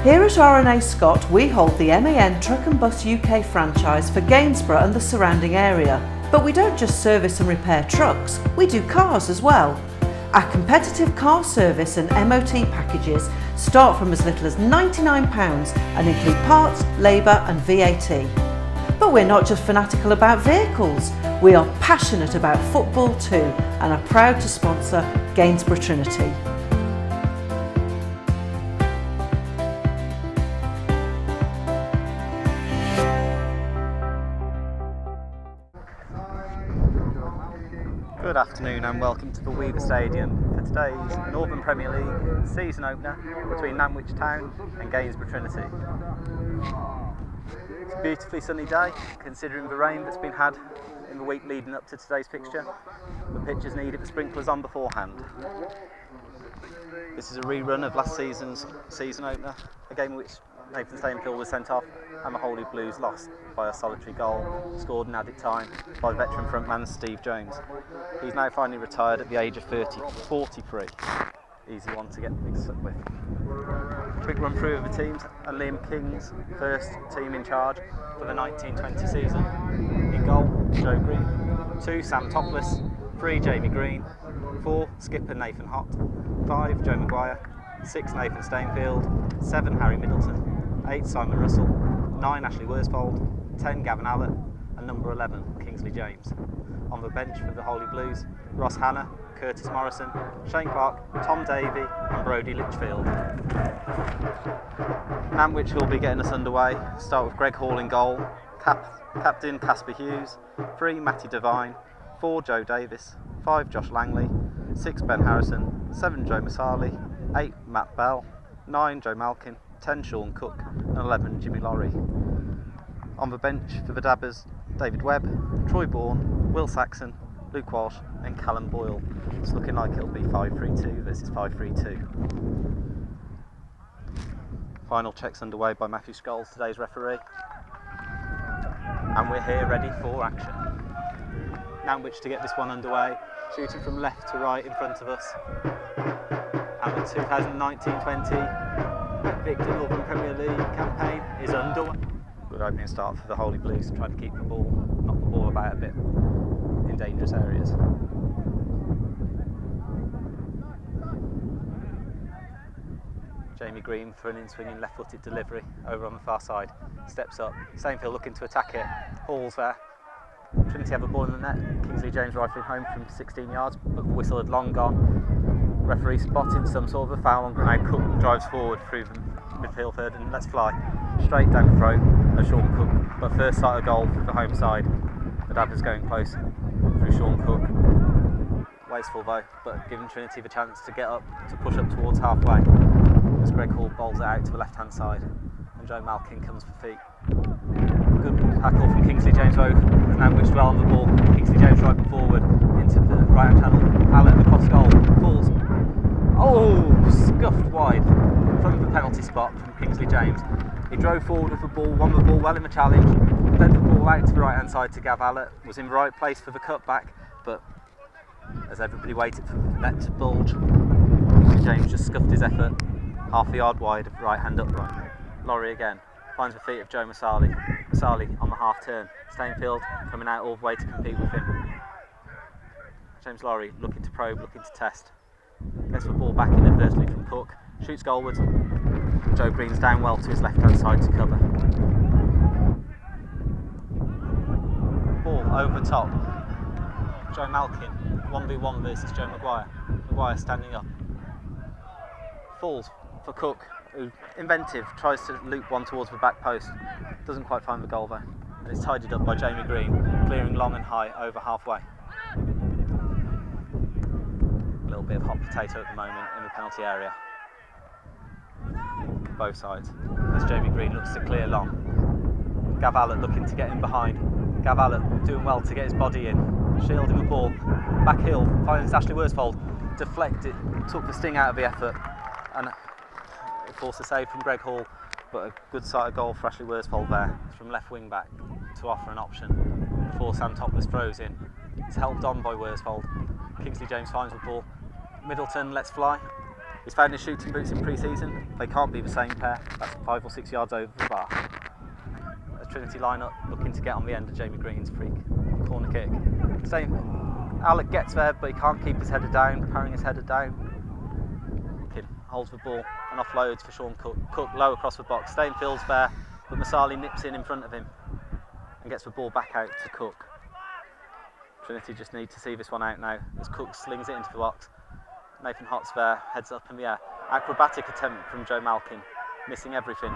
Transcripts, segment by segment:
Here at R&A Scott, we hold the MAN Truck and Bus UK franchise for Gainsborough and the surrounding area. But we don't just service and repair trucks, we do cars as well. Our competitive car service and MOT packages start from as little as £99 and include parts, labour and VAT. But we're not just fanatical about vehicles, we are passionate about football too and are proud to sponsor Gainsborough Trinity. Good afternoon and welcome to the Weaver Stadium for today's Northern Premier League season opener between Nantwich Town and Gainsborough Trinity. It's a beautifully sunny day considering the rain that's been had in the week leading up to today's fixture. The pitches needed the sprinklers on beforehand. This is a rerun of last season's season opener, a game in which Nathan Stainfield was sent off and the Holy Blues lost by a solitary goal scored in added time by veteran frontman Steve Jones. He's now finally retired at the age of 43. Easy one to get mixed up with. Quick run through of the teams, and Liam King's first team in charge for the 1920 season. In goal, Joe Green. 2, Sam Topless. 3, Jamie Green. 4, skipper Nathan Hott. 5, Joe Maguire. 6, Nathan Stainfield. 7, Harry Middleton. 8, Simon Russell. 9, Ashley Worsfold. 10, Gavin Allett. And number 11, Kingsley James. On the bench for the Holy Blues, Ross Hanna, Curtis Morrison, Shane Clark, Tom Davey and Brodie Litchfield. Nantwich will be getting us underway. Start with Greg Hall in goal, captain Casper Hughes, 3, Matty Devine, 4, Joe Davis, 5, Josh Langley, 6, Ben Harrison, 7, Joe Masali, 8, Matt Bell, 9, Joe Malkin, 10, Sean Cook and 11, Jimmy Lorry. On the bench for the Dabbers, David Webb, Troy Bourne, Will Saxon, Luke Walsh and Callum Boyle. It's looking like it'll be 5-3-2 versus 5-3-2. Final checks underway by Matthew Scholes, today's referee. And we're here ready for action. Nantwich to get this one underway, shooting from left to right in front of us. And the 2019-20 Victor Northern Premier League campaign is underway. Good opening start for the Holy Blues, trying to keep the ball, knock the ball about a bit in dangerous areas. Jamie Green for an in-swinging left-footed delivery over on the far side. Steps up, Stainfield looking to attack it. Hall's there. Trinity have a ball in the net. Kingsley James rifling home from 16 yards, but the whistle had long gone. Referee spotting some sort of a foul on Grenade. Cook drives forward through the midfield third and lets fly. Straight down the throat of Sean Cook, but first sight of goal for the home side. The Dabbers going close through Sean Cook. Wasteful though, but giving Trinity the chance to get up, to push up towards halfway. As Greg Hall bowls it out to the left hand side and Joe Malkin comes for feet. Good tackle from Kingsley James though, as Nantwich well on the ball. Kingsley James right forward into the right hand channel. Allen across goal, falls. Oh, scuffed wide from the penalty spot from Kingsley James. He drove forward with the ball, won the ball well in the challenge, fed the ball out to the right hand side to Gav Allett, was in the right place for the cutback, but as everybody waited for the net to bulge, James just scuffed his effort, half a yard wide of right hand upright. Laurie again, finds the feet of Joe Masali. Masali on the half turn, Stainfield coming out all the way to compete with him. James Laurie looking to probe, looking to test. Gets the ball back in adversely from Cook, shoots goalwards. Joe Green's down well to his left hand side to cover. Ball over top. Joe Malkin, 1v1 versus Joe Maguire. Maguire standing up. Falls for Cook, who, inventive, tries to loop one towards the back post. Doesn't quite find the goal though. And it's tidied up by Jamie Green, clearing long and high over halfway. A little bit of hot potato at the moment in the penalty area. Both sides, as Jamie Green looks to clear long. Gav Allett looking to get in behind. Gav Allett doing well to get his body in, shielding the ball. Back heel, finds Ashley Worsfold, deflected, took the sting out of the effort, and of course a save from Greg Hall, but a good sight of goal for Ashley Worsfold there, from left wing back to offer an option before Sam Topless throws in. It's helped on by Worsfold. Kingsley James finds the ball. Middleton lets fly. He's found his shooting boots in pre-season. They can't be the same pair. That's 5 or 6 yards over the bar. As Trinity line up, looking to get on the end of Jamie Green's free corner kick. Alec gets there, but he can't keep his header down, powering his header down. Holds the ball and offloads for Sean Cook. Cook low across the box. Stainfield's there, but Masali nips in front of him and gets the ball back out to Cook. Trinity just need to see this one out now as Cook slings it into the box. Nathan Hott's there, heads up in the air. Acrobatic attempt from Joe Malkin, missing everything.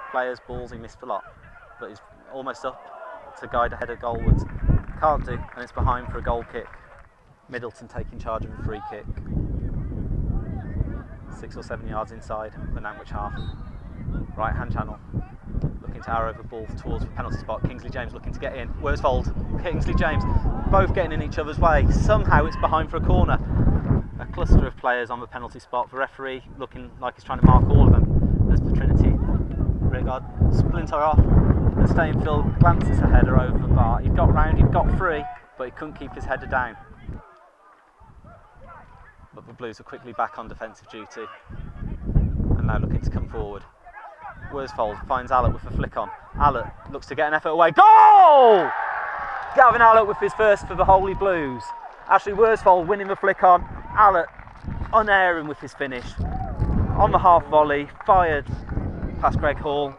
Players, balls, he missed a lot, but he's almost up to guide a header goalwards. Can't do, and it's behind for a goal kick. Middleton taking charge of a free kick. 6 or 7 yards inside the Nantwich half. Right hand channel, looking to arrow the ball towards the penalty spot. Kingsley James looking to get in. Worsfold, Kingsley James, both getting in each other's way. Somehow it's behind for a corner. A cluster of players on the penalty spot. The referee looking like he's trying to mark all of them. As the Trinity rearguard splinter off, and Stainfield glances a header over the bar. He got round, he got free, but he couldn't keep his header down. But the Blues are quickly back on defensive duty and now looking to come forward. Worsfold finds Allett with a flick on. Allett looks to get an effort away. Goal! Gavin Allett with his first for the Holy Blues. Ashley Worsfold winning the flick on. Allett unerring with his finish. On the half volley, fired past Greg Hall.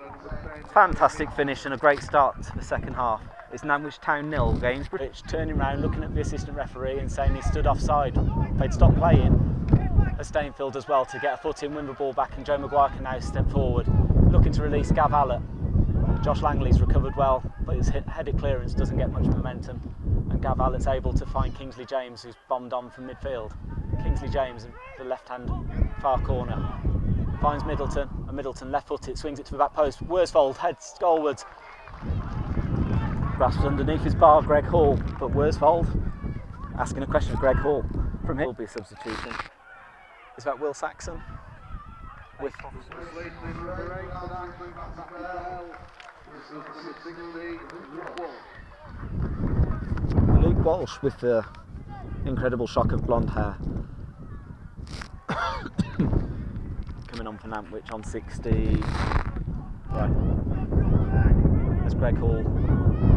Fantastic finish and a great start to the second half. It's Nantwich Town 0, Gainsborough. Turning round, looking at the assistant referee and saying he stood offside. They'd stopped playing. As Stainfield as well to get a foot in, win the ball back, and Joe Maguire can now step forward, looking to release Gav Allett. Josh Langley's recovered well, but his headed clearance doesn't get much momentum, and Gav Allett's able to find Kingsley James, who's bombed on from midfield. Kingsley James in the left-hand far corner finds Middleton, and Middleton left-footed, swings it to the back post. Worsfold heads goalwards. Grasps underneath his bar, Greg Hall, but Worsfold asking a question of Greg Hall. From him will be a substitution. Is that Will Saxon? With Luke Walsh with the incredible shock of blonde hair. Coming on for Nantwich on 60. Right. As Greg Hall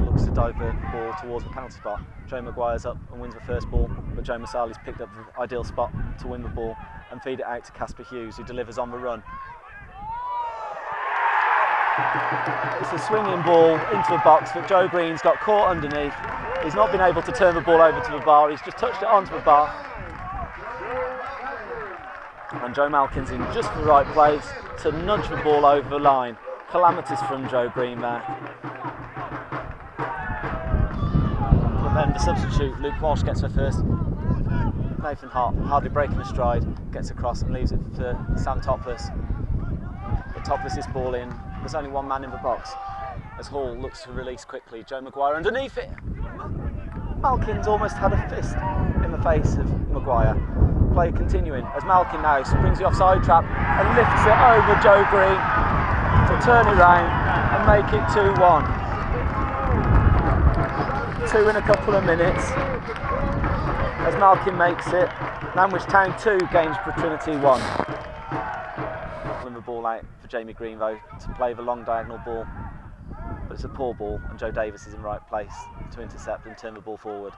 looks to divert the ball towards the penalty spot. Joe Maguire's up and wins the first ball, but Joe Masali's picked up the ideal spot to win the ball and feed it out to Casper Hughes, who delivers on the run. It's a swinging ball into the box, but Joe Green's got caught underneath. He's not been able to turn the ball over to the bar, he's just touched it onto the bar. And Joe Malkin's in just the right place to nudge the ball over the line. Calamities from Joe Green there. But then the substitute, Luke Walsh, gets her first. Nathan Hart, hardly breaking a stride, gets across and leaves it for Sam Topless. But Topless is ball in. There's only one man in the box as Hall looks to release quickly. Joe Maguire underneath it. Malkin's almost had a fist in the face of Maguire. Play continuing as Malkin now springs the offside trap and lifts it over Joe Green to turn it round and make it 2-1. 2 in a couple of minutes as Malkin makes it. Nantwich Town 2, Gainsborough Trinity 1. The ball out for Jamie Green though to play the long diagonal ball, but it's a poor ball and Joe Davis is in the right place to intercept and turn the ball forward.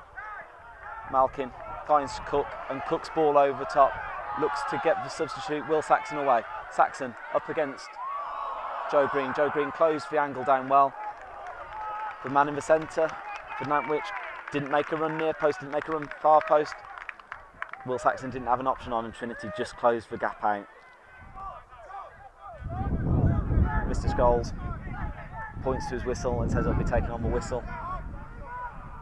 Malkin finds Cook and Cook's ball over the top, looks to get the substitute Will Saxon away. Saxon up against Joe Green. Joe Green closed the angle down well. The man in the centre for Nantwich didn't make a run near post, didn't make a run far post. Will Saxon didn't have an option on and Trinity just closed the gap out. Mr. Scholes points to his whistle and says he'll be taking on the whistle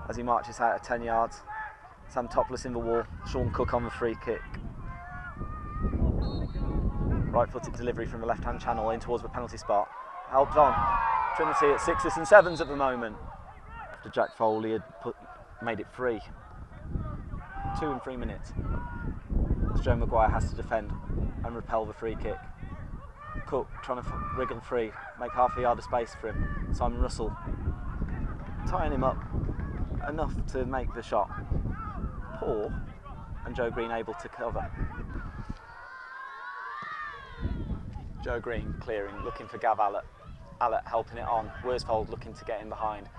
as he marches out at 10 yards. Sam Topless in the wall, Sean Cook on the free kick. Right-footed delivery from the left-hand channel in towards the penalty spot. Helped on. Trinity at 6s and 7s at the moment. After Jack Foley had made it free. 2 and 3 minutes. As Joe Maguire has to defend and repel the free kick. Cook trying to wriggle free, make half a yard of space for him. Simon Russell tying him up enough to make the shot. Poor, and Joe Green able to cover. Joe Green clearing, looking for Gav Allett. Allett helping it on. Worsfold looking to get in behind.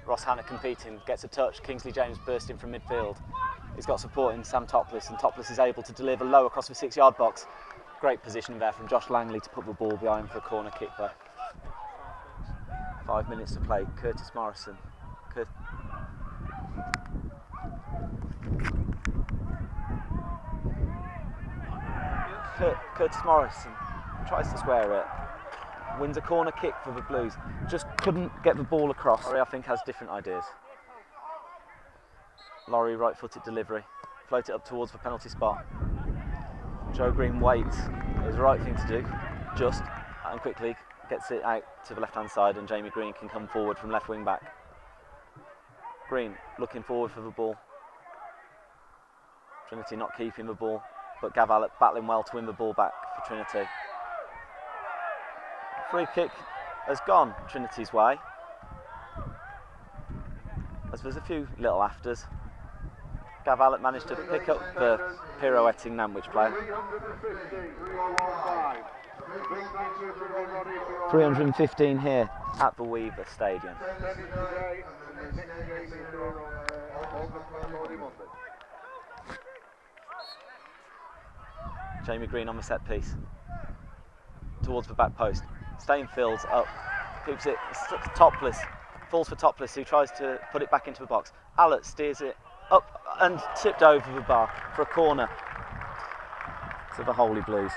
Ross Hanna competing, gets a touch. Kingsley James bursting from midfield. He's got support in Sam Topless, and Topless is able to deliver low across the 6-yard box. Great position there from Josh Langley to put the ball behind for a corner kick there. 5 minutes to play. Curtis Morrison. Curtis Morrison tries to square it. Wins a corner kick for the Blues. Just couldn't get the ball across. Laurie, I think, has different ideas. Laurie, right-footed delivery. Float it up towards the penalty spot. Joe Green waits. It was the right thing to do. Just and quickly gets it out to the left-hand side, and Jamie Green can come forward from left wing back. Green looking forward for the ball. Trinity not keeping the ball, but Gav Allett battling well to win the ball back for Trinity. Free kick has gone Trinity's way, as there's a few little afters. Gav Allett managed to pick up the pirouetting Nantwich player. 315 here at the Weaver Stadium. Jamie Green on the set piece, towards the back post. Stainfield's up, keeps it. Topless, falls for Topless, who tries to put it back into the box. Allett steers it up and tipped over the bar for a corner to the Holy Blues.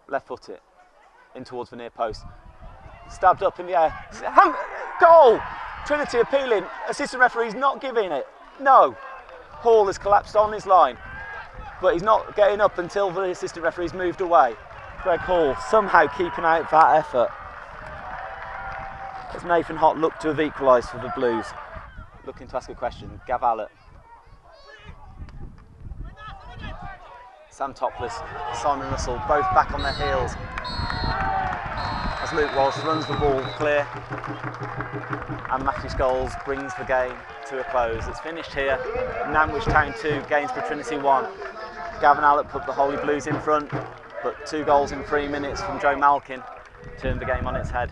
Left foot it in towards the near post. Stabbed up in the air. Goal! Trinity appealing. Assistant referee's not giving it. No. Hall has collapsed on his line, but he's not getting up until the assistant referee's moved away. Greg Hall somehow keeping out that effort, as Nathan Hott looked to have equalised for the Blues. Looking to ask a question, Gav Allett. Sam Topless, Simon Russell, both back on their heels, as Luke Walsh runs the ball clear, and Matthew Scholes brings the game to a close. It's finished here. Nantwich Town 2, Gainsborough Trinity 1. Gavin Allett put the Holy Blues in front, but 2 goals in 3 minutes from Joe Malkin turned the game on its head.